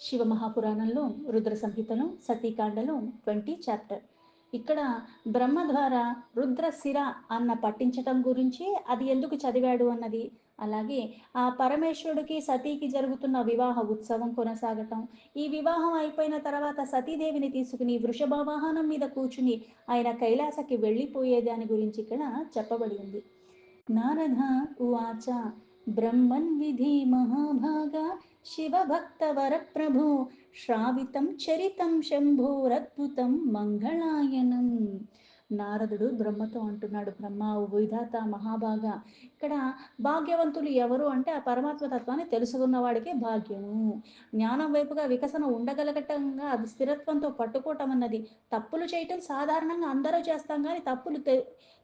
శివ మహాపురాణంలో రుద్ర సంహితలో సతీకాండలో 20 చాప్టర్. ఇక్కడ బ్రహ్మ ద్వారా రుద్రశిర అన్న పట్టించటం గురించి అది ఎందుకు చదివాడు అన్నది, అలాగే ఆ పరమేశ్వరుడికి సతీకి జరుగుతున్న వివాహ ఉత్సవం కొనసాగటం, ఈ వివాహం అయిపోయిన తర్వాత సతీదేవిని తీసుకుని వృషభ వాహనం మీద కూర్చుని ఆయన కైలాసకి వెళ్ళిపోయేదాని గురించి ఇక్కడ చెప్పబడి ఉంది. నారద ఉవాచ బ్రహ్మన్ విధి మహాభాగా శివభక్తవరప్రభో శ్రావితం చరితం శంభోరద్భుతం మంగళాయనం. నారదుడు బ్రహ్మతో అంటున్నాడు, బ్రహ్మ ఓ విధాత మహాభాగా, ఇక్కడ భాగ్యవంతులు ఎవరు అంటే ఆ పరమాత్మ తత్వాన్ని తెలుసుకున్న వాడికే భాగ్యము. జ్ఞానం వైపుగా వికసన ఉండగలగటంగా అది స్థిరత్వంతో పట్టుకోవటం అన్నది, తప్పులు చేయటం సాధారణంగా అందరూ చేస్తాం కానీ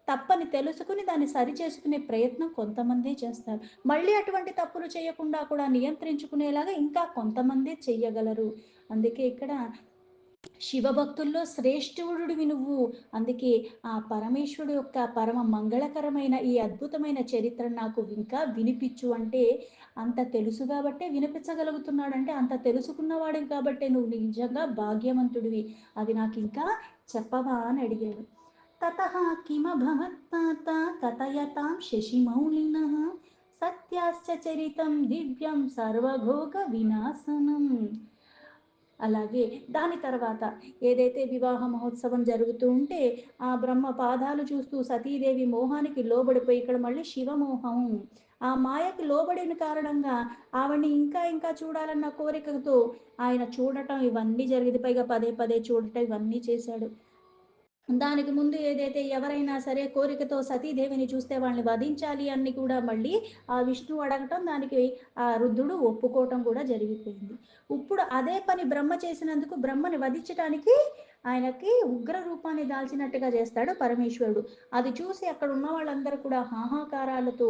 తప్పని తెలుసుకుని దాన్ని సరి చేసుకునే ప్రయత్నం కొంతమందే చేస్తారు. మళ్ళీ అటువంటి తప్పులు చేయకుండా కూడా నియంత్రించుకునేలాగా ఇంకా కొంతమందే చెయ్యగలరు. అందుకే ఇక్కడ శివభక్తుల్లో శ్రేష్ఠుడివి నువ్వు. అందుకే ఆ పరమేశ్వరుడు యొక్క పరమ మంగళకరమైన ఈ అద్భుతమైన చరిత్ర నాకు ఇంకా వినిపించు అంటే, అంత తెలుసు కాబట్టే వినిపించగలుగుతున్నాడంటే అంత తెలుసుకున్నవాడివి కాబట్టే నువ్వు నిజంగా భాగ్యవంతుడివి. అది నాకు ఇంకా చెప్పవా అని అడిగాడు. తతః కిమభవత్తాత కథయతాం శశిమౌళినః సత్యాశ్చ చరితం దివ్యం సర్వభోగ వినాశనం. అలాగే దాని తర్వాత ఏదైతే వివాహ మహోత్సవం జరుగుతూ ఉంటే ఆ బ్రహ్మ పాదాలు చూస్తూ సతీదేవి మోహానికి లోబడిపోయి, ఇక్కడ మళ్ళీ శివమోహం, ఆ మాయకు లోబడిన కారణంగా ఆవిడ్ని ఇంకా ఇంకా చూడాలన్న కోరికతో ఆయన చూడటం ఇవన్నీ జరిగింది. పైగా పదే పదే చూడటం ఇవన్నీ చేశాడు. దానికి ముందు ఏదైతే ఎవరైనా సరే కోరికతో సతీదేవిని చూస్తే వాళ్ళని వధించాలి అని కూడా మళ్ళీ ఆ విష్ణువు అడగటం, దానికి ఆ రుద్రుడు ఒప్పుకోవటం కూడా జరిగిపోయింది. ఇప్పుడు అదే పని బ్రహ్మ చేసినందుకు బ్రహ్మని వధించటానికి ఆయనకి ఉగ్ర రూపాన్ని దాల్చినట్టుగా చేస్తాడు పరమేశ్వరుడు. అది చూసి అక్కడ ఉన్న వాళ్ళందరూ కూడా హాహాకారాలతో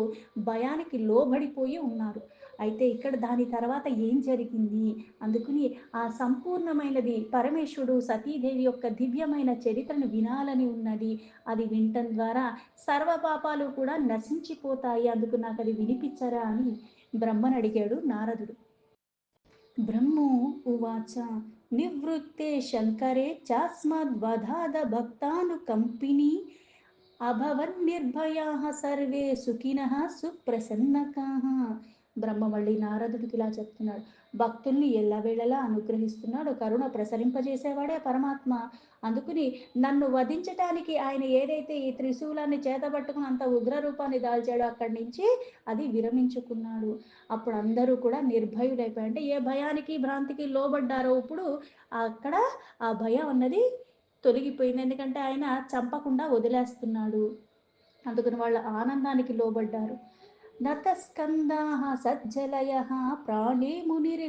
భయానికి లోబడిపోయి ఉన్నారు. అయితే ఇక్కడ దాని తర్వాత ఏం జరిగింది, అందుకని ఆ సంపూర్ణమైనది పరమేశ్వరుడు సతీదేవి యొక్క దివ్యమైన చరిత్రను వినాలని ఉన్నది. అది వినటం ద్వారా సర్వ పాపాలు కూడా నశించిపోతాయి. అందుకు నాకు అది వినిపించరా అని బ్రహ్మను అడిగాడు నారదుడు. బ్రహ్మో ఉవాచ నివృత్తే శంకరే చాస్మద్వధాద భక్తానుకంపిని అభవన్ నిర్భయాః సర్వే సుఖినః సుప్రసన్నకాః. బ్రహ్మ మళ్ళీ నారదుడికి ఇలా చెప్తున్నాడు, భక్తుల్ని ఎల్లవేళలా అనుగ్రహిస్తున్నాడు, కరుణ ప్రసరింపజేసేవాడే పరమాత్మ. అందుకుని నన్ను వధించటానికి ఆయన ఏదైతే ఈ త్రిశూలాన్ని చేతబట్టుకుని అంత ఉగ్ర రూపాన్ని దాల్చాడో అక్కడి నుంచి అది విరమించుకున్నాడు. అప్పుడు అందరూ కూడా నిర్భయులైపోయారు. అంటే ఏ భయానికి భ్రాంతికి లోబడ్డారో ఇప్పుడు అక్కడ ఆ భయం అన్నది తొలగిపోయింది. ఎందుకంటే ఆయన చంపకుండా వదిలేస్తున్నాడు. అందుకని వాళ్ళ ఆనందానికి లోబడ్డారు. నతస్కందాః సజ్జలయః ప్రాణే మునిర్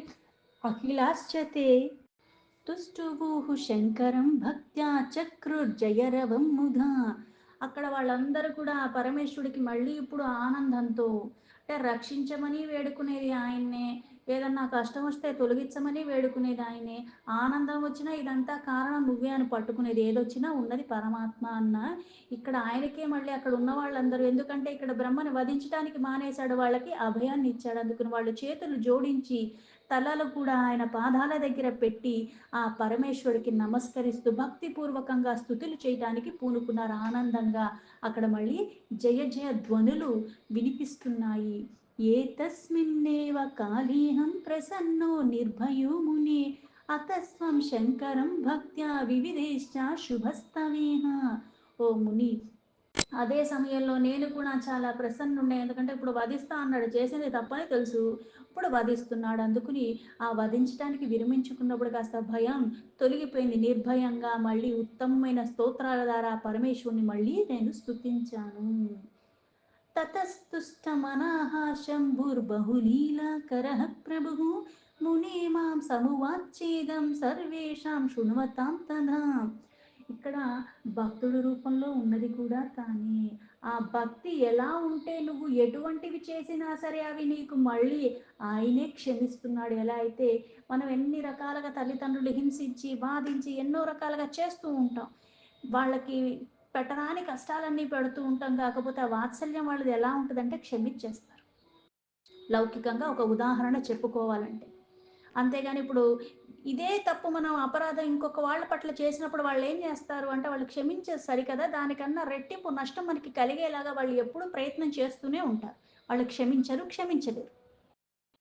అఖిలాశ్చతే తుష్టువుః శంకరం భక్త్యా చక్రుర్జయరవం ముధా. అక్కడ వాళ్ళందరూ కూడా ఆ పరమేశ్వరుడికి మళ్ళీ ఇప్పుడు ఆనందంతో, అంటే రక్షించమని వేడుకునేది ఆయన్నే, ఏదన్నా కష్టం వస్తే తొలగించమని వేడుకునేది ఆయనే, ఆనందం వచ్చినా ఇదంతా కారణం నువ్వే అని పట్టుకునేది, ఏదొచ్చినా ఉన్నది పరమాత్మ అన్న. ఇక్కడ ఆయనకే మళ్ళీ అక్కడ ఉన్న వాళ్ళందరూ, ఎందుకంటే ఇక్కడ బ్రహ్మను వధించడానికి మానేశాడు, వాళ్ళకి అభయాన్ని ఇచ్చాడు. అందుకని వాళ్ళు చేతులు జోడించి తలలు కూడా ఆయన పాదాల దగ్గర పెట్టి ఆ పరమేశ్వరుడికి నమస్కరిస్తూ భక్తిపూర్వకంగా స్తుతులు చేయడానికి పూనుకున్నారు ఆనందంగా. అక్కడ మళ్ళీ జయ జయ ధ్వనులు వినిపిస్తున్నాయి. ఏ తస్మిన్నేవ కాళీహం ప్రసన్నో నిర్భయో మునే అతస్వం శంకరం భక్త్యా వివిధేశ్చ శుభస్తవేహ. ఓ ముని, అదే సమయంలో నేను కూడా చాలా ప్రసన్నుండే, ఎందుకంటే ఇప్పుడు వధిస్తా అన్నాడు, చేసింది తప్పని తెలుసు, ఇప్పుడు వధిస్తున్నాడు. అందుకుని ఆ వధించడానికి విరమించుకున్నప్పుడు కాస్త భయం తొలగిపోయింది. నిర్భయంగా మళ్ళీ ఉత్తమమైన స్తోత్రాల ద్వారా పరమేశ్వరుని మళ్ళీ నేను స్తుతించాను. తతస్తుష్టమనాః శంభుర్బహులీలాకరః ప్రభుః మునే మాం సమువాచ్ఛేదం సర్వేషాం శృణ్వతాం తదా. ఇక్కడ భక్తుడి రూపంలో ఉన్నది కూడా తానే. ఆ భక్తి ఎలా ఉంటే నువ్వు ఎటువంటివి చేసినా సరే అవి నీకు మళ్ళీ ఆయనే క్షమిస్తున్నాడు. ఎలా అయితే మనం ఎన్ని రకాలుగా తల్లిదండ్రులు హింసించి బాధించి ఎన్నో రకాలుగా చేస్తూ ఉంటాం, వాళ్ళకి పెట్టరాని కష్టాలన్నీ పెడుతూ ఉంటాం, కాకపోతే ఆ వాత్సల్యం వాళ్ళది ఎలా ఉంటుందంటే క్షమించేస్తారు. లౌకికంగా ఒక ఉదాహరణ చెప్పుకోవాలంటే అంతేగాని ఇప్పుడు ఇదే తప్పు మనం అపరాధం ఇంకొక వాళ్ళ పట్ల చేసినప్పుడు వాళ్ళు ఏం చేస్తారు అంటే వాళ్ళు క్షమించేది సరికదా దానికన్నా రెట్టింపు నష్టం మనకి కలిగేలాగా వాళ్ళు ఎప్పుడూ ప్రయత్నం చేస్తూనే ఉంటారు. వాళ్ళు క్షమించలేరు.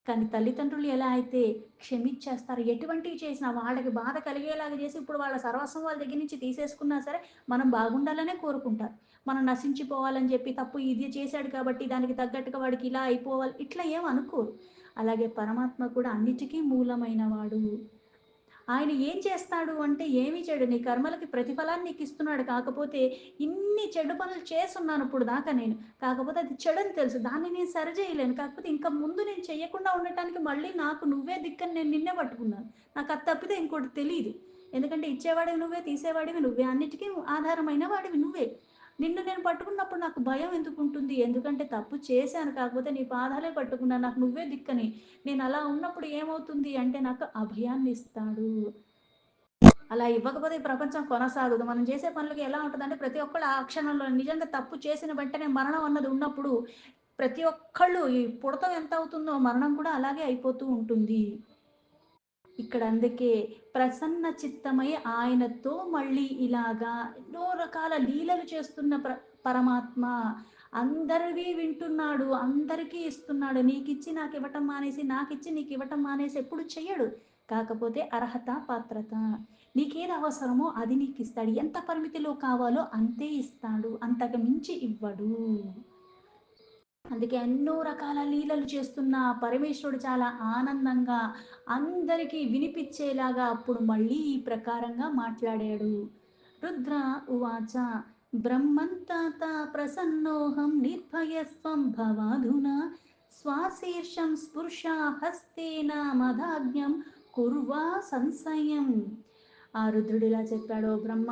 కానీ తల్లిదండ్రులు ఎలా అయితే క్షమించేస్తారు, ఎటువంటివి చేసినా వాళ్ళకి బాధ కలిగేలాగా చేసి ఇప్పుడు వాళ్ళ సర్వస్వం వాళ్ళ దగ్గర నుంచి తీసేసుకున్నా సరే మనం బాగుండాలనే కోరుకుంటారు. మనం నశించిపోవాలని చెప్పి తప్పు ఇది చేశాడు కాబట్టి దానికి తగ్గట్టుగా వాడికి ఇలా అయిపోవాలి ఇట్లా ఏం అనుకోరు. అలాగే పరమాత్మ కూడా అన్నిటికీ మూలమైన వాడు. ఆయన ఏం చేస్తాడు అంటే ఏమీ చేయడు. నీ కర్మలకి ప్రతిఫలాన్ని నీకిస్తున్నాడు. కాకపోతే ఇన్ని చెడు పనులు చేసున్నాను ఇప్పుడు దాకా నేను. కాకపోతే అది చెడని తెలుసు. దాన్ని నేను సరిజేయలేను. కాకపోతే ఇంక ముందు నేను చెయ్యకుండా ఉండటానికి మళ్ళీ నాకు నువ్వే దిక్కని నేను నిన్నే పట్టుకున్నాను. నాకది తప్పితే ఇంకోటి తెలీదు. ఎందుకంటే ఇచ్చేవాడివి నువ్వే, తీసేవాడివి నువ్వే. అన్నిటికి ఆధారమైన వాడివి నువ్వే. నిన్ను నేను పట్టుకున్నప్పుడు నాకు భయం ఎందుకుంటుంది? ఎందుకంటే తప్పు చేశాను. కాకపోతే నీ పాదాలే పట్టుకున్నాను. నాకు నువ్వే దిక్కని. నేను అలా ఉన్నప్పుడు ఏమవుతుంది అంటే నాకు అభయాన్ని ఇస్తాడు. అలా ఇవ్వకపోతే ఈ ప్రపంచం కొనసాగదు. మనం చేసే పనులకి ఎలా ఉంటదంటే ప్రతి ఒక్కళ్ళు ఆ క్షణంలో నిజంగా తప్పు చేసిన వెంటనే మరణం అన్నది ఉన్నప్పుడు ప్రతి ఒక్కళ్ళు ఈ పుడతం ఎంత అవుతుందో మరణం కూడా అలాగే అయిపోతూ ఉంటుంది. ఇక్కడ అందుకే ప్రసన్న చిత్తమై ఆయనతో మళ్ళీ ఇలాగా ఎన్నో రకాల లీలలు చేస్తున్న పరమాత్మ అందరివి వింటున్నాడు, అందరికీ ఇస్తున్నాడు. నీకిచ్చి నాకు ఇవ్వటం మానేసి, నాకిచ్చి నీకు ఇవ్వటం మానేసి ఎప్పుడు చెయ్యడు. కాకపోతే అర్హత, పాత్రత నీకేది అవసరమో అది నీకు ఇస్తాడు. ఎంత పరిమితిలో కావాలో అంతే ఇస్తాడు. అంతకు మించి ఇవ్వడు. అందుకే ఎన్నో రకాల లీలలు చేస్తున్న పరమేశ్వరుడు చాలా ఆనందంగా అందరికీ వినిపించేలాగా అప్పుడు మళ్ళీ ఈ ప్రకారంగా మాట్లాడాడు. రుద్ర ఉవాచ బ్రహ్మంతాత ప్రసన్నోహం నిర్భయస్వం భవాధునా శ్వాశీర్షం స్పృశా హస్తేన మదాజ్ఞం కుర్వా సంశయం. ఆ రుద్రుడు ఇలా చెప్పాడు, బ్రహ్మ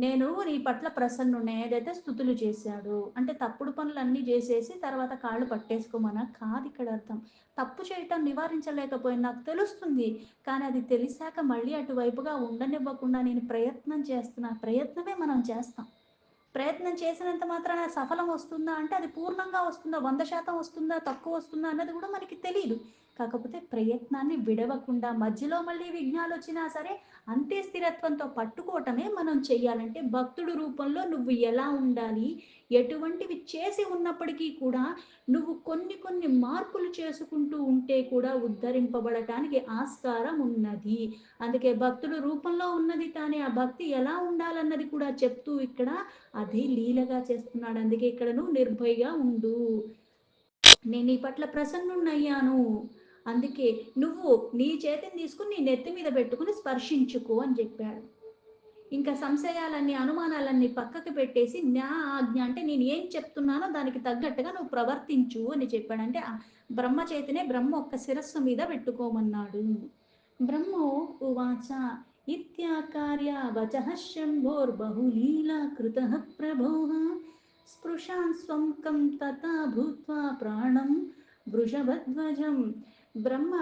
నేను నీ పట్ల ప్రసన్నుడిని. ఏదైతే స్థుతులు చేశాడు అంటే తప్పుడు పనులన్నీ చేసేసి తర్వాత కాళ్ళు పట్టేసుకోమనా కాదు ఇక్కడ అర్థం. తప్పు చేయటం నివారించలేకపోయింది నాకు తెలుస్తుంది. కానీ అది తెలిసాక మళ్ళీ అటువైపుగా ఉండనివ్వకుండా నేను ప్రయత్నం చేస్తున్నా. ప్రయత్నమే మనం చేస్తాం. ప్రయత్నం చేసినంత మాత్రాన సఫలం వస్తుందా అంటే అది పూర్ణంగా వస్తుందా, 100% వస్తుందా, తక్కువ వస్తుందా అన్నది కూడా మనకి తెలియదు. కాకపోతే ప్రయత్నాన్ని విడవకుండా మధ్యలో మళ్ళీ విఘ్నాలు వచ్చినా సరే అంతే స్థిరత్వంతో పట్టుకోవటమే మనం చెయ్యాలంటే భక్తుడు రూపంలో నువ్వు ఎలా ఉండాలి, ఎటువంటివి చేసి ఉన్నప్పటికీ కూడా నువ్వు కొన్ని కొన్ని మార్పులు చేసుకుంటూ ఉంటే కూడా ఉద్ధరింపబడటానికి ఆస్కారం ఉన్నది. అందుకే భక్తుడు రూపంలో ఉన్నది కానీ ఆ భక్తి ఎలా ఉండాలన్నది కూడా చెప్తూ ఇక్కడ అదే లీలగా చేస్తున్నాడు. అందుకే ఇక్కడ నువ్వు నిర్భయగా ఉండు, నేను నీ పట్ల ప్రసన్నున్నయ్యాను. అందుకే నువ్వు నీ చేతిని తీసుకుని నీ నెత్తి మీద పెట్టుకుని స్పర్శించుకో అని చెప్పాడు. ఇంకా సంశయాలన్నీ అనుమానాలన్నీ పక్కకు పెట్టేసి నా ఆజ్ఞ అంటే నేను ఏం చెప్తున్నానో దానికి తగ్గట్టుగా నువ్వు ప్రవర్తించు అని చెప్పాడు. అంటే బ్రహ్మ చేతినే బ్రహ్మ ఒక్క శిరస్సు మీద పెట్టుకోమన్నాడు. బ్రహ్మో ఉవాచ ఇత్యాకార్య వచః శంభోర్బహులీలా కృతః ప్రభోః స్పృశాన్ స్వంకం తథా భూత్వా ప్రాణం వృషభధ్వజం. బ్రహ్మ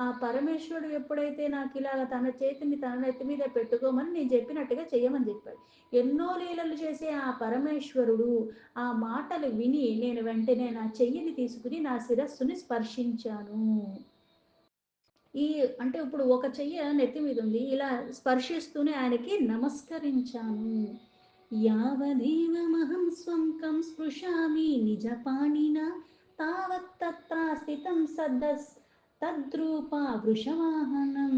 ఆ పరమేశ్వరుడు ఎప్పుడైతే నాకు ఇలాగ తన చేతిని తన నెత్తి మీద పెట్టుకోమని నేను చెప్పినట్టుగా చెయ్యమని చెప్పాడు. ఎన్నో లీలలు చేసే ఆ పరమేశ్వరుడు ఆ మాటలు విని నేను వెంటనే నా చెయ్యిని తీసుకుని నా శిరస్సుని స్పర్శించాను. ఈ అంటే ఇప్పుడు ఒక చెయ్య నెత్తి మీద ఉంది. ఇలా స్పర్శిస్తూనే ఆయనకి నమస్కరించాను. యావదేవమహం స్వంకం స్పృశామి నిజపాణినా తావత్ తత్ర స్థితం సదస్ తద్రూప వృషవాహనం.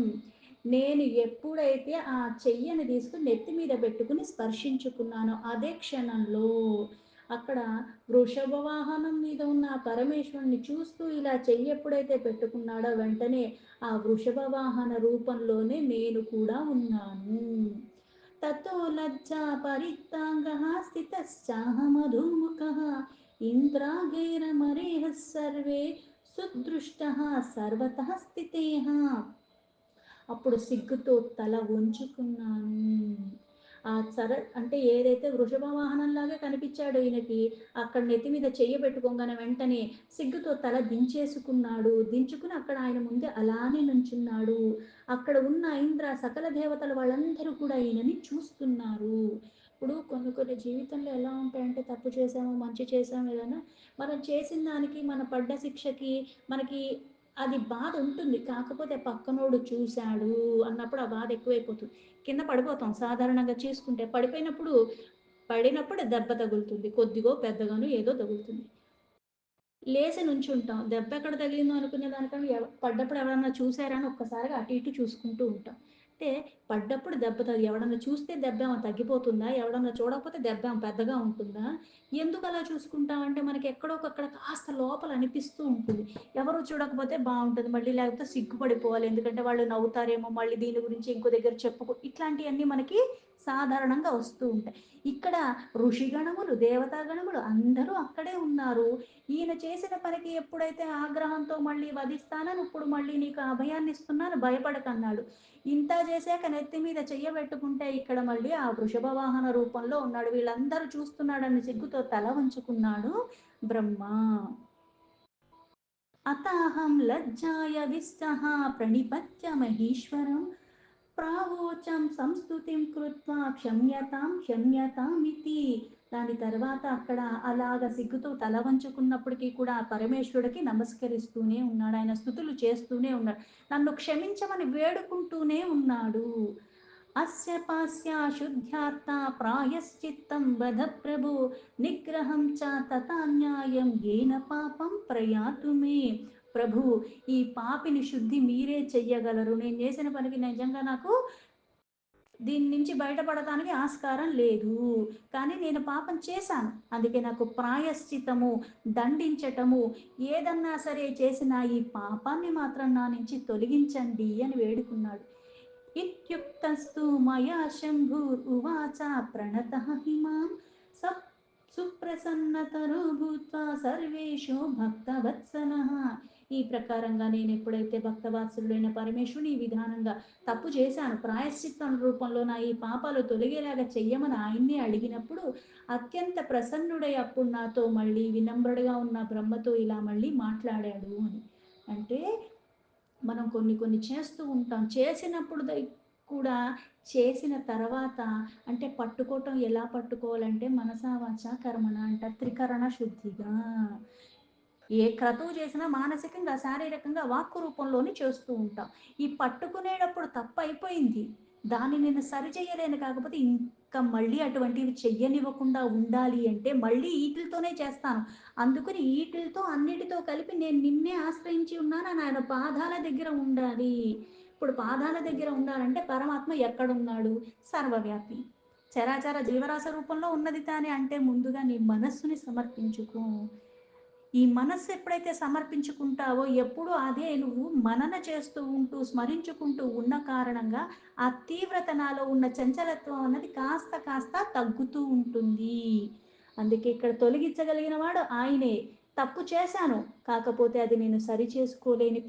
నేను ఎప్పుడైతే ఆ చెయ్యని తీసుకుని నెత్తి మీద పెట్టుకుని స్పర్శించుకున్నానో అదే క్షణంలో అక్కడ వృషభ వాహనం మీద ఉన్న ఆ పరమేశ్వరుని చూస్తూ ఇలా చెయ్యి ఎప్పుడైతే పెట్టుకున్నాడో వెంటనే ఆ వృషభ వాహన రూపంలోనే నేను కూడా ఉన్నాను. తతో లజ్జా పరిత్తాంగః స్థితశ్చాహమధోముఖః ఇంద్రాగైరమరేః సర్వే సుదృష్టః సర్వతః స్థితేః. అప్పుడు సిగ్గుతో తల వంచుకున్నాను. ఆ అంటే ఏదైతే వృషభ వాహనంలాగా కనిపించాడో ఈయనకి అక్కడ నెత్తి మీద చెయ్యి పెట్టుకోగానే వెంటనే సిగ్గుతో తల దించేసుకున్నాడు. దించుకుని అక్కడ ఆయన ముందే అలానే నుంచున్నాడు. అక్కడ ఉన్న ఇంద్ర సకల దేవతల వాళ్ళందరూ కూడా ఈయనని చూస్తున్నారు. ఇప్పుడు కొన్ని కొన్ని జీవితంలో ఎలా ఉంటాయంటే తప్పు చేసాము, మంచి చేసాము ఏదైనా మనం చేసిన దానికి మన పడ్డ శిక్షకి మనకి అది బాధ ఉంటుంది. కాకపోతే పక్కనోడు చూసాడు అన్నప్పుడు ఆ బాధ ఎక్కువైపోతుంది. కింద పడిపోతాం సాధారణంగా చేసుకుంటే. పడినప్పుడు దెబ్బ తగులుతుంది. కొద్దిగో, పెద్దగానో ఏదో తగులుతుంది. లేసి నుంచుంటాం. దెబ్బెక్కడ తగిలిందో అనుకునే దానికన్నా పడ్డప్పుడు ఎవరన్నా చూసారా అని ఒక్కసారిగా అటు ఇటు చూసుకుంటూ ఉంటాం. అంటే పడ్డప్పుడు దెబ్బ ఎవడన్నా చూస్తే దెబ్బేమన్నా తగ్గిపోతుందా? ఎవడన్నా చూడకపోతే దెబ్బేమన్నా పెద్దగా ఉంటుందా? ఎందుకలా చూసుకుంటామంటే మనకి ఎక్కడోకక్కడ కాస్త లోపల అనిపిస్తూ ఉంటుంది. ఎవరు చూడకపోతే బావుంటది. మళ్ళీ లేకపోతే సిగ్గుపడిపోవాలి. ఎందుకంటే వాళ్ళు నవ్వుతారేమో, మళ్ళీ దీని గురించి ఇంకో దగ్గర ఇట్లాంటియన్నీ మనకి సాధారణంగా వస్తూ ఉంటాయి. ఇక్కడ ఋషిగణములు, దేవతాగణములు అందరూ అక్కడే ఉన్నారు. ఈయన చేసిన పనికి ఎప్పుడైతే ఆగ్రహంతో మళ్ళీ వధిస్తానని ఇప్పుడు మళ్ళీ నీకు అభయాన్ని ఇస్తున్నాను భయపడకన్నాడు. ఇంత చేశాక నెత్తి మీద చెయ్యబెట్టుకుంటే ఇక్కడ మళ్ళీ ఆ వృషభ వాహన రూపంలో ఉన్నాడు. వీళ్ళందరూ చూస్తున్నాడని సిగ్గుతో తల వంచుకున్నాడు బ్రహ్మ. అతాహం లజ్జాయ విస్తః ప్రణిపత్య మహేశ్వరం ప్రావోచం సంస్తుతిం కృత్వా క్షమ్యతాం క్షమ్యతామితి. దాని తర్వాత అక్కడ అలాగ సిగ్గుతో తల వంచుకున్నప్పటికీ కూడా పరమేశ్వరుడికి నమస్కరిస్తూనే ఉన్నాడు. ఆయన స్తుతులు చేస్తూనే ఉన్నాడు. నన్ను క్షమించమని వేడుకుంటూనే ఉన్నాడు. అస్య పాస్య శుద్ధ్యార్థ ప్రాయశ్చిత్తం వద ప్రభు నిగ్రహం చ తథా న్యాయం ఏన పాపం ప్రయాతు మే. ప్రభు, ఈ పాపిని శుద్ధి మీరే చెయ్యగలరు. నేను చేసిన పనికి నిజంగా నాకు దీని నుంచి బయటపడటానికి ఆస్కారం లేదు. కానీ నేను పాపం చేశాను. అందుకే నాకు ప్రాయశ్చితము, దండించటము, ఏదన్నా సరే చేసిన ఈ పాపాన్ని మాత్రం నా నుంచి తొలగించండి అని వేడుకున్నాడు. ఇత్యుక్తస్తు మయా శంభురువాచ ప్రణతః హిమాం స సుప్రసన్నతరో భూత్వా సర్వేషు భక్తవత్సలః. ఈ ప్రకారంగా నేను ఎప్పుడైతే భక్తవాత్సలుడైన పరమేశ్వరుని ఈ విధానంగా తప్పు చేశాను, ప్రాయశ్చిత్తం రూపంలో నా ఈ పాపాలు తొలగేలాగా చెయ్యమని ఆయన్నే అడిగినప్పుడు అత్యంత ప్రసన్నుడై అప్పుడు నాతో మళ్ళీ వినమ్రుడిగా ఉన్న బ్రహ్మతో ఇలా మళ్ళీ మాట్లాడాడు అని. అంటే మనం కొన్ని కొన్ని చేస్తూ ఉంటాం. చేసినప్పుడు కూడా చేసిన తర్వాత అంటే పట్టుకోవటం ఎలా పట్టుకోవాలంటే మనసా వాచా కర్మణ అంటారు. త్రికరణ శుద్ధిగా. ఏ క్రతువు చేసినా మానసికంగా, శారీరకంగా, వాక్కు రూపంలోనే చేస్తూ ఉంటాం. ఈ పట్టుకునేటప్పుడు తప్పయిపోయింది. దాన్ని నేను సరిచెయ్యలేను. కాకపోతే ఇంకా మళ్ళీ అటువంటివి చెయ్యనివ్వకుండా ఉండాలి అంటే మళ్ళీ ఈటిలతోనే చేస్తాను. అందుకని ఈటిలతో అన్నిటితో కలిపి నేను నిన్నే ఆశ్రయించి ఉన్నాను అని ఆయన పాదాల దగ్గర ఉండాలి. ఇప్పుడు పాదాల దగ్గర ఉండాలంటే పరమాత్మ ఎక్కడున్నాడు? సర్వవ్యాపి. చరాచర జీవరాశి రూపంలో ఉన్నది తానే అంటే ముందుగా నీ మనస్సుని సమర్పించుకో. ఈ మనస్సు ఎప్పుడైతే సమర్పించుకుంటావో ఎప్పుడు అదే నువ్వు మనన చేస్తూ ఉంటూ స్మరించుకుంటూ ఉన్న కారణంగా ఆ తీవ్రత నాలో ఉన్న చంచలత్వం అన్నది కాస్త కాస్త తగ్గుతూ ఉంటుంది. అందుకే ఇక్కడ తొలగించగలిగిన వాడు ఆయనే. తప్పు చేశాను, కాకపోతే అది నేను సరి చేసుకోలేని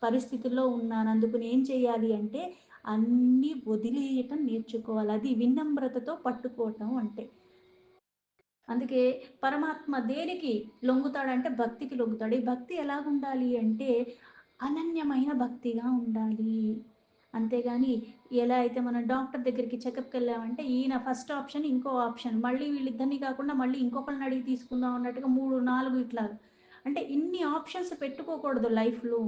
పరిస్థితుల్లో ఉన్నాను. అందుకు నేను చేయాలి అంటే అన్నీ వదిలేయటం నేర్చుకోవాలి. అది వినమ్రతతో పట్టుకోవటం అంటే. అందుకే పరమాత్మ దేనికి లొంగుతాడంటే భక్తికి లొంగుతాడు. ఈ భక్తి ఎలాగుండాలి అంటే అనన్యమైన భక్తిగా ఉండాలి. అంతేగాని ఎలా అయితే మనం డాక్టర్ దగ్గరికి చెకప్‌కెళ్ళామంటే ఈయన ఫస్ట్ ఆప్షన్, ఇంకో ఆప్షన్. మళ్ళీ వీళ్ళిద్దరిని కాకుండా మళ్ళీ ఇంకొకళ్ళని అడిగి తీసుకుందాం అన్నట్టుగా 3, 4 ఇట్లాగా. అంటే ఇన్ని ఆప్షన్స్ పెట్టుకోకూడదు లైఫ్‌లో.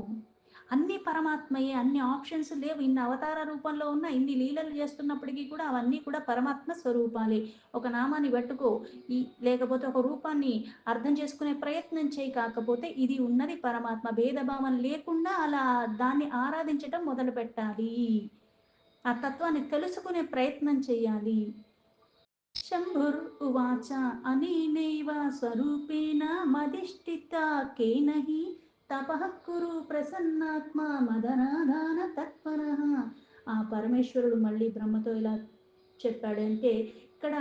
అన్నీ పరమాత్మయే. అన్ని ఆప్షన్స్ లేవు. ఇన్ని అవతార రూపంలో ఉన్న, ఇన్ని లీలలు చేస్తున్నప్పటికీ కూడా అవన్నీ కూడా పరమాత్మ స్వరూపాలే. ఒక నామాన్ని పెట్టుకో, ఈ లేకపోతే ఒక రూపాన్ని అర్థం చేసుకునే ప్రయత్నం చేయి. కాకపోతే ఇది ఉన్నది పరమాత్మ. భేదభావం లేకుండా అలా దాన్ని ఆరాధించటం మొదలుపెట్టాలి. ఆ తత్వాన్ని తెలుసుకునే ప్రయత్నం చేయాలి. శంభుర్ ఉవాచ అనేనైవ స్వరూపేణ మదిష్ఠిత కేన హి తపః కురు ప్రసన్నాత్మ మదనాధాన తత్పరః. ఆ పరమేశ్వరుడు మళ్ళీ బ్రహ్మతో ఇలా చెప్పాడంటే ఇక్కడ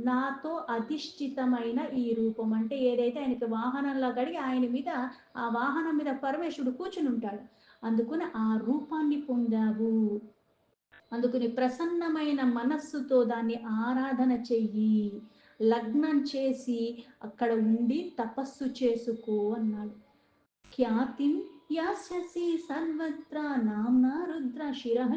నాతో అధిష్ఠితమైన ఈ రూపం అంటే ఏదైతే ఆయనకి వాహనంలా కడిగి ఆయన మీద ఆ వాహనం మీద పరమేశ్వరుడు కూర్చుని ఉంటాడు. అందుకుని ఆ రూపాన్ని పొందావు. అందుకని ప్రసన్నమైన మనస్సుతో దాన్ని ఆరాధన చెయ్యి. లగ్నం చేసి అక్కడ ఉండి తపస్సు చేసుకో అన్నాడు. ఖ్యాతిం యాస్యసి సర్వత్ర నామ్నా రుద్ర శిరః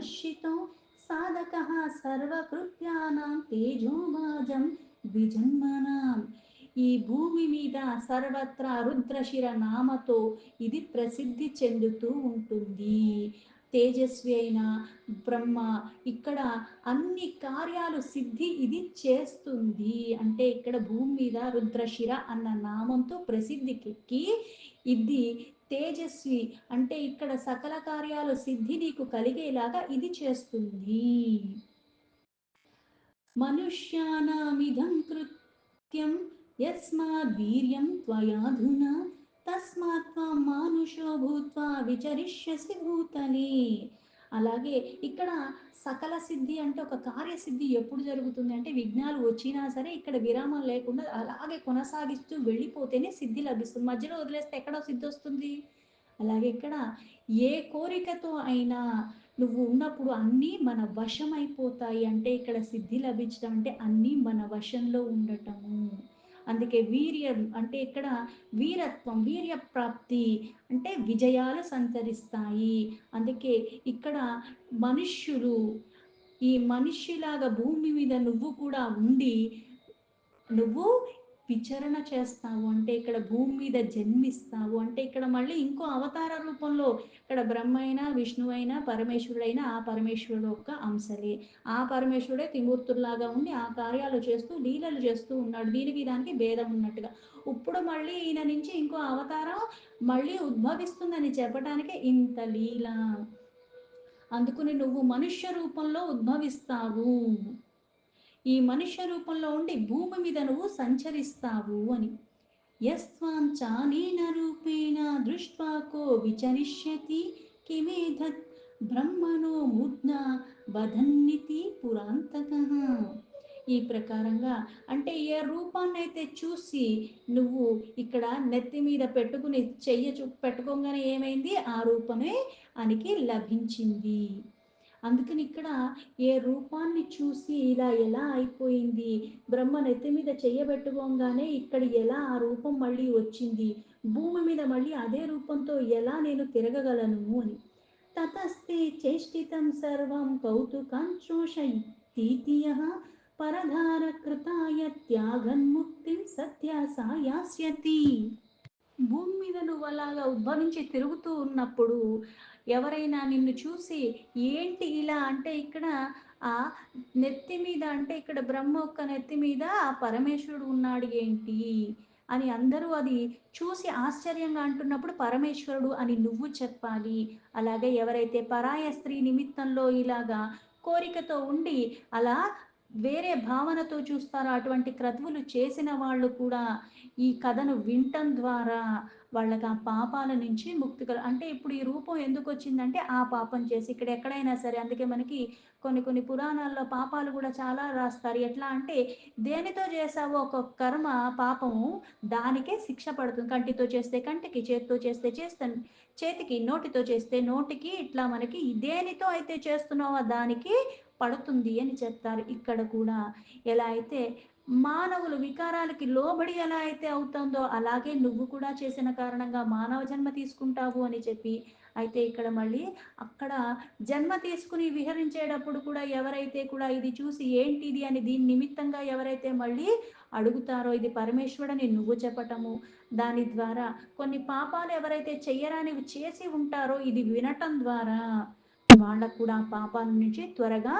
సాధకః సర్వకృత్యానాం తేజోవాజం ద్విజన్మనాం. ఈ భూమి మీద సర్వత్రా రుద్రశిర నామతో ఇది ప్రసిద్ధి చెందుతూ ఉంటుంది. తేజస్వి అయిన బ్రహ్మ ఇక్కడ అన్ని కార్యాలు సిద్ధి ఇది చేస్తుంది. అంటే ఇక్కడ భూమి మీద రుద్రశిర అన్న నామంతో ప్రసిద్ధికెక్కి ఇది తేజస్వి అంటే ఇక్కడ సకల కార్యాలు సిద్ధి నీకు కలిగేలాగా ఇది చేస్తుంది. మనుష్యానామిదం కృత్యం యస్మాద్వీర్యం త్వయాధునా తస్మాత్ త్వం మానుషో భూత్వా విచరిష్యసి భూతలే. అలాగే ఇక్కడ సకల సిద్ధి అంటే ఒక కార్యసిద్ధి ఎప్పుడు జరుగుతుంది అంటే విఘ్నాలు వచ్చినా సరే ఇక్కడ విరామం లేకుండా అలాగే కొనసాగిస్తూ వెళ్ళిపోతేనే సిద్ధి లభిస్తుంది. మధ్యలో వదిలేస్తే ఎక్కడో సిద్ధి వస్తుంది. అలాగే ఇక్కడ ఏ కోరికతో అయినా నువ్వు ఉన్నప్పుడు అన్నీ మన వశం అయిపోతాయి. అంటే ఇక్కడ సిద్ధి లభించడం అంటే అన్నీ మన వశంలో ఉండటము. అందుకే వీర్యం అంటే ఇక్కడ వీరత్వం వీర్య ప్రాప్తి అంటే విజయాలు సంతరిస్తాయి. అందుకే ఇక్కడ మనుష్యులు ఈ మనిషిలాగా భూమి మీద నువ్వు కూడా ఉండి నువ్వు విచరణ చేస్తావు అంటే ఇక్కడ భూమి మీద జన్మిస్తావు అంటే ఇక్కడ మళ్ళీ ఇంకో అవతార రూపంలో ఇక్కడ బ్రహ్మ అయినా విష్ణువు అయినా పరమేశ్వరుడైనా ఆ పరమేశ్వరుడు యొక్క అంశలే. ఆ పరమేశ్వరుడే త్రిమూర్తుల్లాగా ఉండి ఆ కార్యాలు చేస్తూ లీలలు చేస్తూ ఉన్నాడు. దీనికి దానికి భేదం ఉన్నట్టుగా ఇప్పుడు మళ్ళీ ఈయన నుంచి ఇంకో అవతారం మళ్ళీ ఉద్భవిస్తుందని చెప్పడానికి ఇంత లీల. అందుకుని నువ్వు మనుష్య రూపంలో ఉద్భవిస్తావు. ఈ మనుష్య రూపంలో ఉండి భూమి మీద నువ్వు సంచరిస్తావు అని. యస్త్వాం చానేన రూపేణ దృష్ట్వా కో విచరిష్యతి కిమేధత్ బ్రహ్మణో ముగ్నా వదన్నితి పురాంతకః. ఈ ప్రకారంగా అంటే ఏ రూపాన్నైతే చూసి నువ్వు ఇక్కడ నెత్తి మీద పెట్టుకుని పెట్టుకోగానే ఏమైంది ఆ రూపమే అనికి లభించింది. అందుకని ఇక్కడ ఏ రూపాన్ని చూసి ఇలా ఎలా అయిపోయింది బ్రహ్మ నెత్తి మీద చెయ్యబెట్టుకోగానే ఇక్కడ ఎలా ఆ రూపం మళ్ళీ వచ్చింది భూమి మీద మళ్ళీ అదే రూపంతో ఎలా నేను తిరగగలను అని. తతస్తే చేష్టితం సర్వం కౌతుకాంచోషయతీతియః పరధార కృతాయ త్యాగన్ముక్తిం సత్య సాయాస్యతి. భూమి మీద నువ్వు అలాగా ఉద్భవించి తిరుగుతూ ఉన్నప్పుడు ఎవరైనా నిన్ను చూసి ఏంటి ఇలా అంటే ఇక్కడ ఆ నెత్తి మీద అంటే ఇక్కడ బ్రహ్మ యొక్క నెత్తి మీద ఆ పరమేశ్వరుడు ఉన్నాడు ఏంటి అని అందరూ అది చూసి ఆశ్చర్యంగా అంటున్నప్పుడు పరమేశ్వరుడు అని నువ్వు చెప్పాలి. అలాగే ఎవరైతే పరాయ స్త్రీ నిమిత్తంలో ఇలాగా కోరికతో ఉండి అలా వేరే భావనతో చూస్తారో అటువంటి క్రతువులు చేసిన వాళ్ళు కూడా ఈ కథను వినటం ద్వారా వాళ్ళకి ఆ పాపాల నుంచి ముక్తి అంటే ఇప్పుడు ఈ రూపం ఎందుకు వచ్చిందంటే ఆ పాపం చేసి ఇక్కడ ఎక్కడైనా సరే అందుకే మనకి కొన్ని కొన్ని పురాణాల్లో పాపాలు కూడా చాలా రాస్తారు. ఎట్లా అంటే దేనితో చేసావో ఒక కర్మ పాపము దానికే శిక్ష పడుతుంది. కంటితో చేస్తే కంటికి, చేతితో చేస్తే చేస్తాను చేతికి, నోటితో చేస్తే నోటికి, ఇట్లా మనకి దేనితో అయితే చేస్తున్నావో దానికి పడుతుంది అని చెప్తారు. ఇక్కడ కూడా ఎలా అయితే మానవులు వికారాలకి లోబడి ఎలా అయితే అవుతుందో అలాగే నువ్వు కూడా చేసిన కారణంగా మానవ జన్మ తీసుకుంటావు అని చెప్పి అయితే ఇక్కడ మళ్ళీ అక్కడ జన్మ తీసుకుని విహరించేటప్పుడు కూడా ఎవరైతే కూడా ఇది చూసి ఏంటిది అని దీని నిమిత్తంగా ఎవరైతే మళ్ళీ అడుగుతారో ఇది పరమేశ్వరుడని నువ్వు చెప్పటము దాని ద్వారా కొన్ని పాపాలు ఎవరైతే చెయ్యరానివి చేసి ఉంటారో ఇది వినటం ద్వారా వాళ్ళకు కూడా పాపాల నుంచి త్వరగా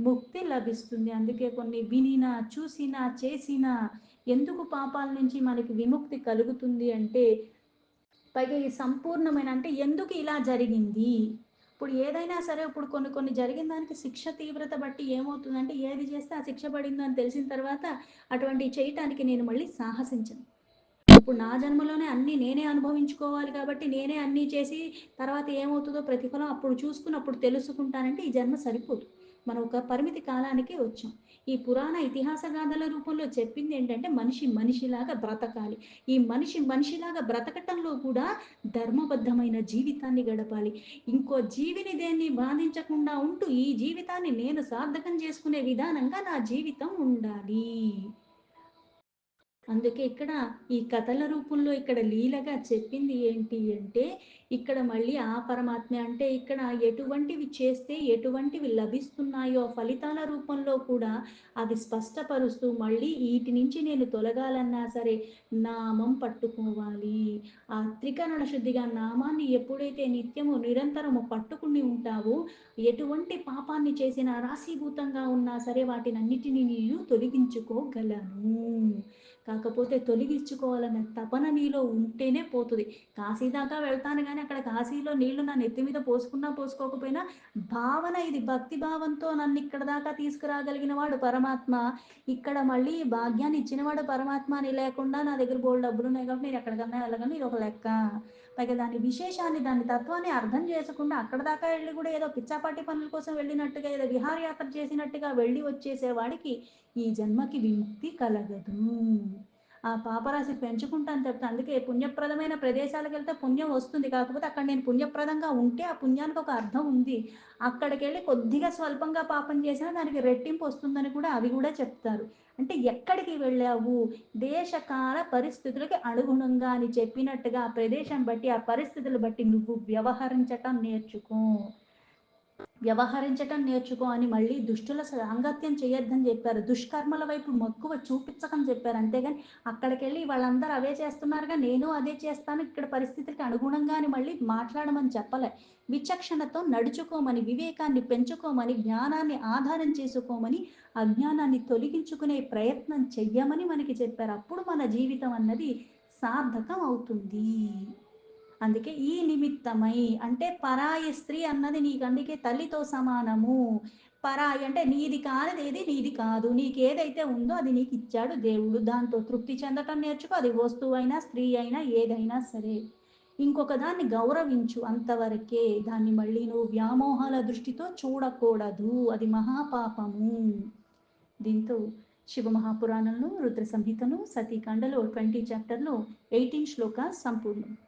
ముక్తి లభిస్తుంది. అందుకే కొన్ని వినినా చూసినా చేసినా ఎందుకు పాపాల నుంచి మనకి విముక్తి కలుగుతుంది అంటే పైగా ఈ సంపూర్ణమైన అంటే ఎందుకు ఇలా జరిగింది ఇప్పుడు ఏదైనా సరే ఇప్పుడు కొన్ని కొన్ని జరిగిన దానికి శిక్ష తీవ్రత బట్టి ఏమవుతుందంటే ఏది చేస్తే ఆ శిక్ష పడిందో అని తెలిసిన తర్వాత అటువంటి చేయటానికి నేను మళ్ళీ సాహసించను. ఇప్పుడు నా జన్మలోనే అన్నీ నేనే అనుభవించుకోవాలి కాబట్టి నేనే అన్నీ చేసి తర్వాత ఏమవుతుందో ప్రతిఫలం అప్పుడు చూసుకుని అప్పుడు తెలుసుకుంటానంటే ఈ జన్మ సరిపోదు. మనం ఒక పరిమితి కాలానికి వచ్చాం. ఈ పురాణ ఇతిహాస గాథల రూపంలో చెప్పింది ఏంటంటే మనిషి మనిషిలాగా బ్రతకాలి. ఈ మనిషి మనిషిలాగా బ్రతకటంలో కూడా ధర్మబద్ధమైన జీవితాన్ని గడపాలి. ఇంకో జీవిని దేన్ని బాధించకుండా ఉంటూ ఈ జీవితాన్ని నేను సార్థకం చేసుకునే విధానంగా నా జీవితం ఉండాలి. అందుకే ఇక్కడ ఈ కథల రూపంలో ఇక్కడ లీలగా చెప్పింది ఏంటి అంటే, ఇక్కడ మళ్ళీ ఆ పరమాత్మే అంటే ఇక్కడ ఎటువంటివి చేస్తే ఎటువంటివి లభిస్తున్నాయో ఫలితాల రూపంలో కూడా అవి స్పష్టపరుస్తూ మళ్ళీ ఈటి నుంచి నేను తొలగాలన్నా సరే నామం పట్టుకోవాలి. ఆ త్రికరణ శుద్ధిగా నామాన్ని ఎప్పుడైతే నిత్యము నిరంతరము పట్టుకుని ఉంటావో, ఎటువంటి పాపాన్ని చేసినా రాశీభూతంగా ఉన్నా సరే వాటినన్నిటిని నేను తొలగించుకోగలను. కాకపోతే తొలగించుకోవాలనే తపన నీలో ఉంటేనే పోతది. కాశీ దాకా వెళ్తాను గానీ, అక్కడ కాశీలో నీళ్లు నా నెత్తి మీద పోసుకున్నా, పోసుకోకపోయినా భావన ఇది భక్తి భావంతో నన్నిక్కడి దాకా తీసుకురాగలిగిన వాడు పరమాత్మ. ఇక్కడ మళ్ళీ ఈ భాగ్యాన్ని ఇచ్చినవాడు పరమాత్మ అని లేకుండా నా దగ్గర బోలెడు డబ్బులున్నాయి కాబట్టి నేను ఎక్కడికన్నా వెళ్ళగలను. ఇదొక లెక్క. పైగా దాని విశేషాన్ని, దాని తత్వాన్ని అర్థం చేసుకుండా అక్కడి దాకా ఎళ్లి కూడా ఏదో పిచ్చాపాటి పనుల కోసం వెళ్ళినట్టుగా, ఏదో విహారయాత్ర చేసినట్టుగా వెళ్ళి వచ్చేసేవాడికి ఈ జన్మకి విముక్తి కలగదు. ఆ పాపరాశి పెంచుకుంటాను చెప్తా. అందుకే పుణ్యప్రదమైన ప్రదేశాలకెళ్తే పుణ్యం వస్తుంది. కాకపోతే అక్కడ నేను పుణ్యప్రదంగా ఉంటే ఆ పుణ్యానికి ఒక అర్థం ఉంది. అక్కడికెళ్ళి కొద్దిగా స్వల్పంగా పాపం చేసినా దానికి రెట్టింపు వస్తుందని కూడా అవి కూడా చెప్తారు. అంటే ఎక్కడికి వెళ్ళావు? దేశకాల పరిస్థితులకి అనుగుణంగా అని చెప్పినట్టుగా ఆ ప్రదేశం బట్టి, ఆ పరిస్థితులు బట్టి నువ్వు వ్యవహరించటం నేర్చుకో. వ్యవహరించటం నేర్చుకో అని మళ్ళీ దుష్టుల సాంగత్యం చేయొద్దని చెప్పారు. దుష్కర్మల వైపు మక్కువ చూపించకని చెప్పారు. అంతేగాని అక్కడికెళ్ళి వాళ్ళందరూ అవే చేస్తున్నారుగా నేను అదే చేస్తాను ఇక్కడ పరిస్థితికి అనుగుణంగా అని మళ్ళీ మాట్లాడమని చెప్పలే. విచక్షణతో నడుచుకోమని, వివేకాన్ని పెంచుకోమని, జ్ఞానాన్ని ఆధారం చేసుకోమని, అజ్ఞానాన్ని తొలగించుకునే ప్రయత్నం చెయ్యమని మనకి చెప్పారు. అప్పుడు మన జీవితం అన్నది సార్థకం అవుతుంది. అందుకే ఈ నిమిత్తమై అంటే పరాయి స్త్రీ అన్నది నీకు అందుకే తల్లితో సమానము. పరాయి అంటే నీది కానిది ఏది నీది కాదు. నీకేదైతే ఉందో అది నీకు ఇచ్చాడు దేవుడు. దాంతో తృప్తి చెందటం నేర్చుకో. అది వస్తువైనా, స్త్రీ అయినా, ఏదైనా సరే. ఇంకొక దాన్ని గౌరవించు అంతవరకే. దాన్ని మళ్ళీ నువ్వు వ్యామోహాల దృష్టితో చూడకూడదు. అది మహాపాపము. దీంతో శివమహాపురాణంలో రుద్ర సంహితను సతీకాండలో 20 చాప్టర్లో 18 శ్లోక సంపూర్ణం.